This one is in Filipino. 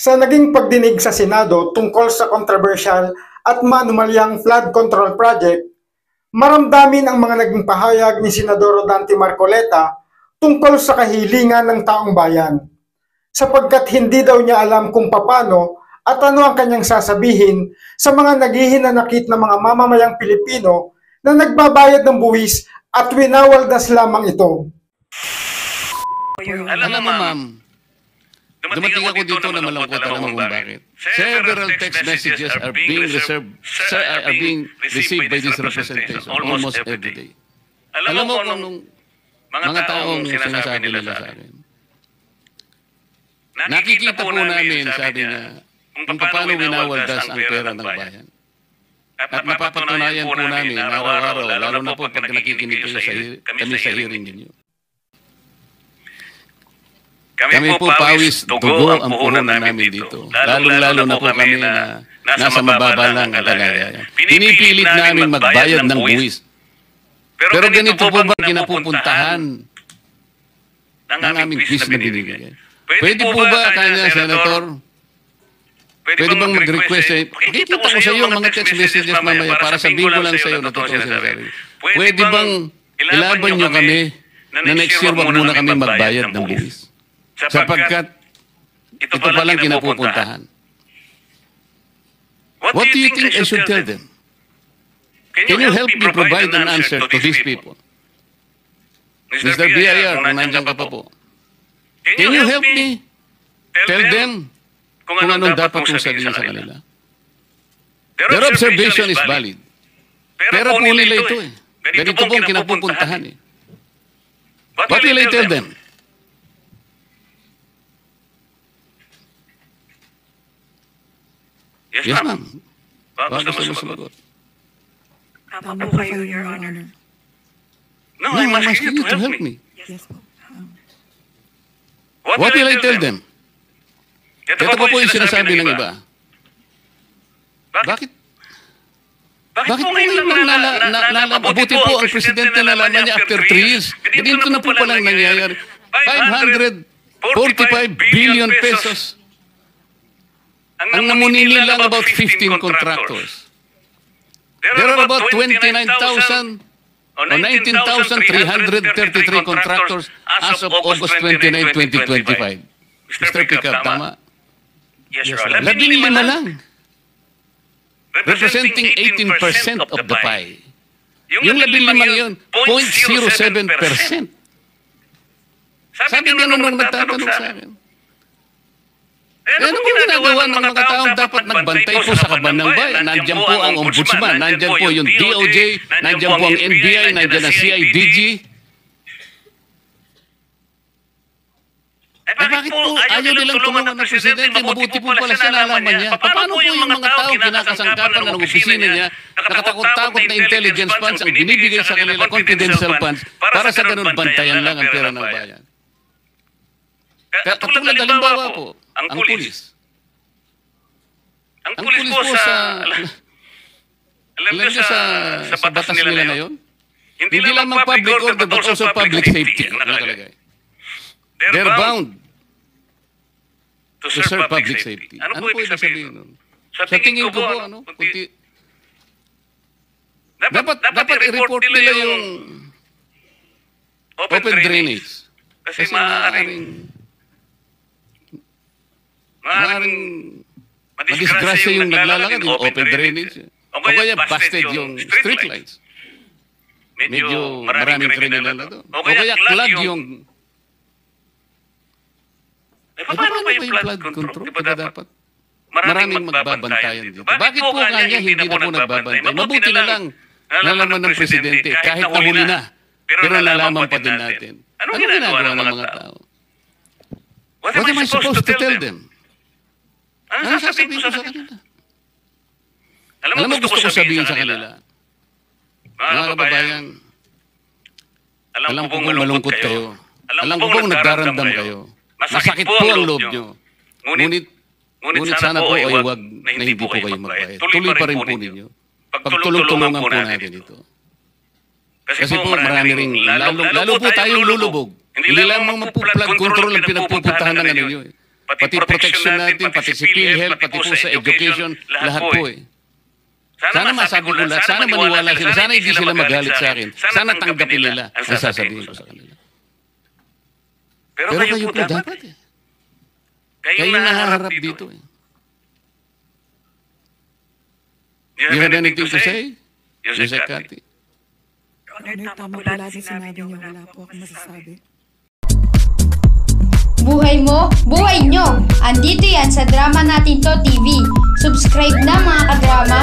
Sa naging pagdinig sa Senado tungkol sa kontrobersyal at maanumalyang flood control project, maramdamin ang mga naging pahayag ni Senador Dante Marcoleta tungkol sa kahilingan ng taong bayan, sapagkat hindi daw niya alam kung paano at ano ang kanyang sasabihin sa mga naghihinanakit na mga mamamayang Pilipino na nagbabayad ng buwis at winawaldas lamang ito. Alam mo, ma'am, dumating ako dito na malungkot ako kung bakit. Several text messages are being received by this representation almost every day. Alam mo kung anong mga taong sinasabi nila sa akin. Nakikita po namin, sabi niya, kung paano winawaldas ang pera ng bayan. At napapatunayan po namin araw-araw, lalo na po pag nakikinig kayo kami sa hearing ninyo. Kami po pawis, dugo ang puhunan namin dito. Lalo-lalo na po kami na nasa mababa lang ang kalagayan. Pinipilit namin magbayad ng buwis. Pero ganito po ba kinapupuntahan ng aming buwis na binibigay? Pwede po ba kanya, Senator? Pwede bang mag-request sa'yo? Pakikita ko sa iyo ang mga text messages mamaya para sabihin ko lang sa iyo na totoo sinasabi. Pwede bang ilaban nyo kami na next year wag muna kami magbayad ng buwis? Sapagkat ito palang kinapupuntahan. What do you think I should tell them? Can you help me provide an answer to these people? Mr. BIR, kung nandiyan ka pa po. Can you help me tell them kung anong dapat kong sabihin sa kanila? Their observation is valid. Pero po nila ito eh. Ganito pong kinapupuntahan eh. What will I tell them? Yes, ma'am. Bago sa sumagot. Tama po kayo, Your Honor. No, I'm asking you to help me. Yes po. What will I tell them? Ito pa po yung sinasabi ng iba. Bakit? Bakit po ngayon nalabuti po ang presidente na nalaman niya after 3 years? Ganito na po palang nangyayari. 545 billion pesos. Ang namunili lang about 15 contractors. There are about 29,000 o 19,333 contractors as of August 29, 2025. Mr. Pickup, tama? Yes, Your Honor. 15 lang. Representing 18% of the pie. Yung 15 yun, 0.07%. Sabi nga nung nagtatanong sa akin. Ano po ginagawa ng mga taong dapat nagbantay po sa kaban ng bayan? Nandiyan po ang ombudsman, nandiyan po yung DOJ, nandiyan po ang NBI, nandiyan ang CIDG. Bakit po ayaw nilang tulungan ng presidente? Mabuti po pala siya nalaman niya. Paano po yung mga taong kinakasangkapan ng opisina niya, nakatakot-takot na intelligence funds ang binibigay sa kanila, confidential funds, para sa ganun bantayan lang ang pera ng bayan? Katulad halimbawa po, ang pulis. Ang pulis po sa... Alam niyo sa batas nila na yun? Hindi lamang public order but also public safety ang nakalagay. They're bound to serve public safety. Ano po ibig sabihin nun? Sa tingin ko po, dapat i-report nila yung open drainage. Kasi maaaring madisgrasya yung naglalakad, yung open drainage. O kaya busted yung street lights. Medyo maraming kriminal na doon. O kaya clog yung... Paano ba yung flood control? Diba dapat maraming magbabantayan dito? Bakit po kanya hindi na po nagbabantay? Mabuti na lang nalaman ng presidente kahit nahuli na. Pero nalaman pa din natin. Ano ginagawa ng mga tao? What am I supposed to tell them? Ano sasabihin ko sa kanila? Alam mo gusto ko sabihin sa kanila. Mga kababayan, alam ko kung malungkot kayo. Alam ko kung nagdaramdam kayo. Masakit po ang loob nyo. Ngunit sana po ay huwag na hindi po kayo magbayad. Tuloy pa rin po ninyo. Pagtulong-tulungan po natin ito. Kasi po marami rin, lalo po tayong lulubog. Hindi lamang flood control ang pinagpupuntahan ng ano nyo. pati protection natin, pati si PhilHealth, pati po sa education, lahat po eh. Sana masabi ko lahat, sana maniwala sila, sana hindi sila magalit sa akin, sana tanggapin nila ang sasabihin ko sa kanila. Pero kayo po dapat eh. Kayo nahaharap dito eh. You have anything to say? Yusek Kati? Honor, tama po lahat ng sinabi niyo. Wala po akong masasabi. Buhay mo, buhay nyo! Andito yan sa Drama Natin To TV. Subscribe na mga kadrama!